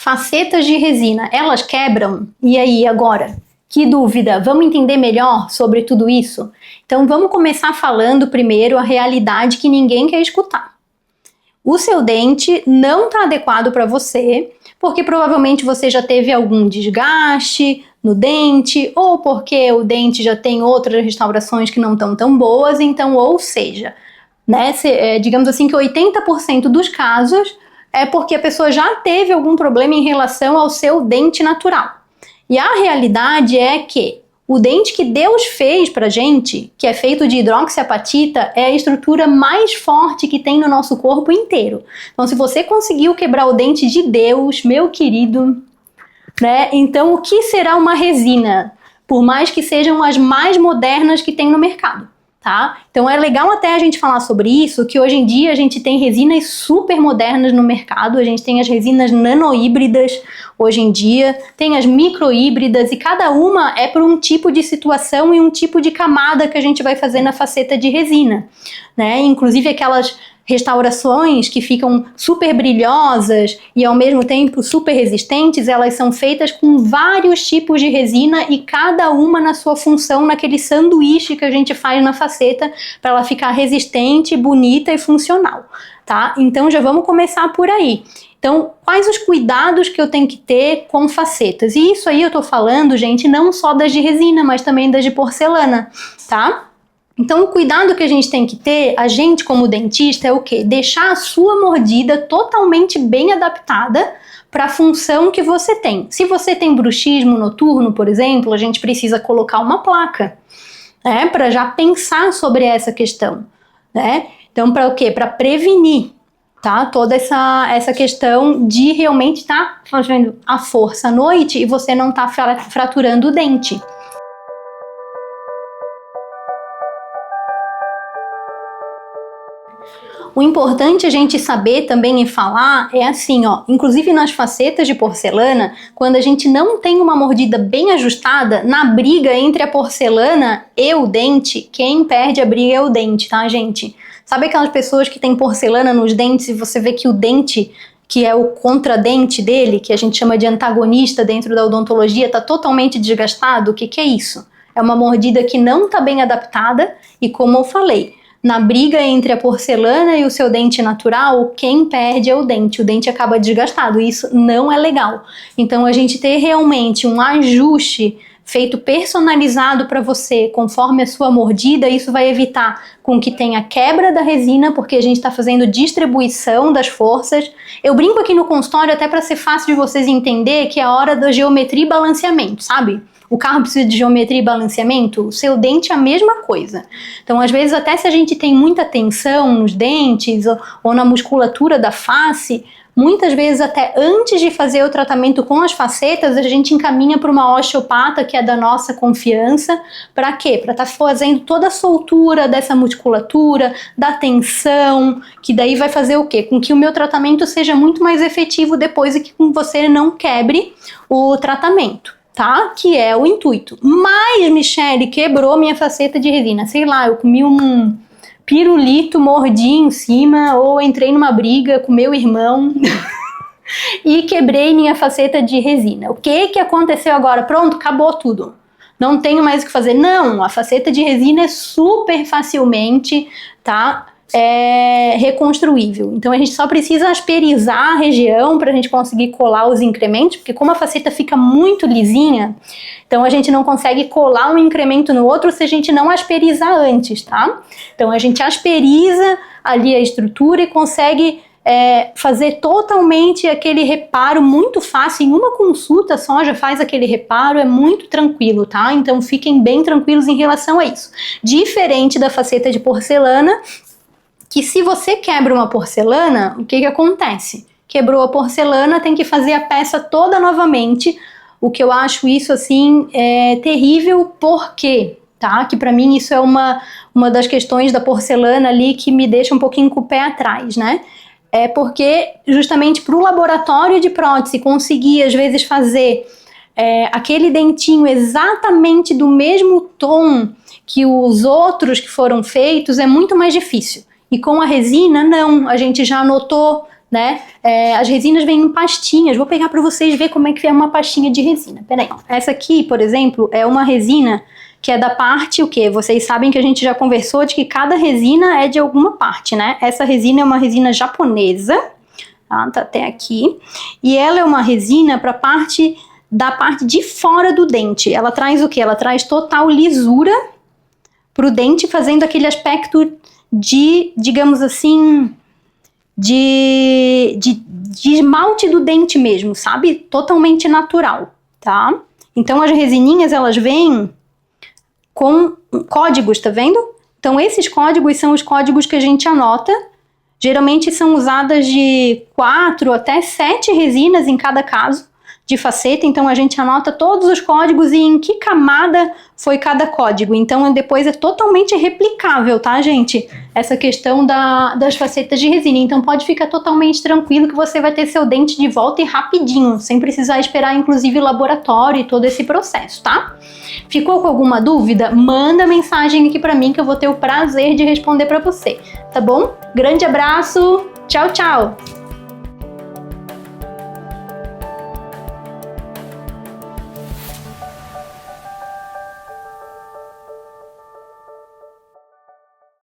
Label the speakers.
Speaker 1: facetas de resina, elas quebram? E aí, agora? Que dúvida? Vamos entender melhor sobre tudo isso? Então vamos começar falando primeiro a realidade que ninguém quer escutar. O seu dente não está adequado para você, porque provavelmente você já teve algum desgaste no dente, ou porque o dente já tem outras restaurações que não estão tão boas, então, ou seja, né, digamos assim que 80% dos casos é porque a pessoa já teve algum problema em relação ao seu dente natural. E a realidade é que o dente que Deus fez pra gente, que é feito de hidroxiapatita, é a estrutura mais forte que tem no nosso corpo inteiro. Então, se você conseguiu quebrar o dente de Deus, meu querido, né? Então, o que será uma resina? Por mais que sejam as mais modernas que tem no mercado, tá? Então, é legal até a gente falar sobre isso, que hoje em dia a gente tem resinas super modernas no mercado, a gente tem as resinas nanohíbridas hoje em dia, tem as microhíbridas e cada uma é por um tipo de situação e um tipo de camada que a gente vai fazer na faceta de resina, né? Inclusive aquelas restaurações que ficam super brilhosas e ao mesmo tempo super resistentes, elas são feitas com vários tipos de resina e cada uma na sua função naquele sanduíche que a gente faz na faceta para ela ficar resistente, bonita e funcional, tá? Então já vamos começar por aí. Então, quais os cuidados que eu tenho que ter com facetas? E isso aí eu tô falando, gente, não só das de resina, mas também das de porcelana, tá? Então, o cuidado que a gente tem que ter, a gente como dentista, é o quê? Deixar a sua mordida totalmente bem adaptada para a função que você tem. Se você tem bruxismo noturno, por exemplo, a gente precisa colocar uma placa, né? Para já pensar sobre essa questão, né? Então, para o quê? Para prevenir, tá? Toda essa questão de realmente estar fazendo a força à noite e você não tá fraturando o dente. O importante a gente saber também e falar é assim, ó, inclusive nas facetas de porcelana, quando a gente não tem uma mordida bem ajustada, na briga entre a porcelana e o dente, quem perde a briga é o dente, tá, gente? Sabe aquelas pessoas que têm porcelana nos dentes e você vê que o dente, que é o contradente dele, que a gente chama de antagonista dentro da odontologia, tá totalmente desgastado? O que é isso? É uma mordida que não tá bem adaptada e, como eu falei, na briga entre a porcelana e o seu dente natural, quem perde é o dente acaba desgastado, e isso não é legal. Então a gente ter realmente um ajuste feito personalizado para você, conforme a sua mordida, isso vai evitar com que tenha quebra da resina, porque a gente está fazendo distribuição das forças. Eu brinco aqui no consultório até para ser fácil de vocês entender que é a hora da geometria e balanceamento, sabe? O carro precisa de geometria e balanceamento, o seu dente é a mesma coisa. Então, às vezes, até se a gente tem muita tensão nos dentes ou na musculatura da face, muitas vezes até antes de fazer o tratamento com as facetas, a gente encaminha para uma osteopata que é da nossa confiança. Para quê? Para estar fazendo toda a soltura dessa musculatura, da tensão, que daí vai fazer o quê? Com que o meu tratamento seja muito mais efetivo depois e que você não quebre o tratamento, tá? Que é o intuito. Mas, Michele, quebrou minha faceta de resina. Sei lá, eu comi um pirulito, mordi em cima, ou entrei numa briga com meu irmão e quebrei minha faceta de resina. O que aconteceu agora? Pronto, acabou tudo. Não tenho mais o que fazer. Não, a faceta de resina é super facilmente, tá? Reconstruível. Então a gente só precisa asperizar a região para a gente conseguir colar os incrementos, porque como a faceta fica muito lisinha, então a gente não consegue colar um incremento no outro se a gente não asperizar antes, tá? Então a gente asperiza ali a estrutura e consegue fazer totalmente aquele reparo muito fácil, em uma consulta só já faz aquele reparo, é muito tranquilo, tá? Então fiquem bem tranquilos em relação a isso. Diferente da faceta de porcelana, que se você quebra uma porcelana, o que acontece? Quebrou a porcelana, tem que fazer a peça toda novamente, o que eu acho isso assim terrível, porque, tá? Que pra mim isso é uma das questões da porcelana ali que me deixa um pouquinho com o pé atrás, né? É porque justamente pro laboratório de prótese conseguir às vezes fazer aquele dentinho exatamente do mesmo tom que os outros que foram feitos é muito mais difícil. E com a resina, não, a gente já notou, né? As resinas vêm em pastinhas. Vou pegar para vocês ver como é que é uma pastinha de resina. Peraí. Essa aqui, por exemplo, é uma resina que é da parte o quê? Vocês sabem que a gente já conversou de que cada resina é de alguma parte, né? Essa resina é uma resina japonesa, tá até aqui. E ela é uma resina para da parte de fora do dente. Ela traz o quê? Ela traz total lisura pro dente, fazendo aquele aspecto de, digamos assim, de esmalte do dente mesmo, sabe? Totalmente natural, tá? Então as resininhas, elas vêm com códigos, tá vendo? Então esses códigos são os códigos que a gente anota. Geralmente são usadas de 4 até 7 resinas em cada caso de faceta, então a gente anota todos os códigos e em que camada foi cada código. Então depois é totalmente replicável, tá, gente? Essa questão das facetas de resina. Então pode ficar totalmente tranquilo que você vai ter seu dente de volta e rapidinho, sem precisar esperar inclusive o laboratório e todo esse processo, tá? Ficou com alguma dúvida? Manda mensagem aqui pra mim que eu vou ter o prazer de responder pra você, tá bom? Grande abraço, tchau, tchau!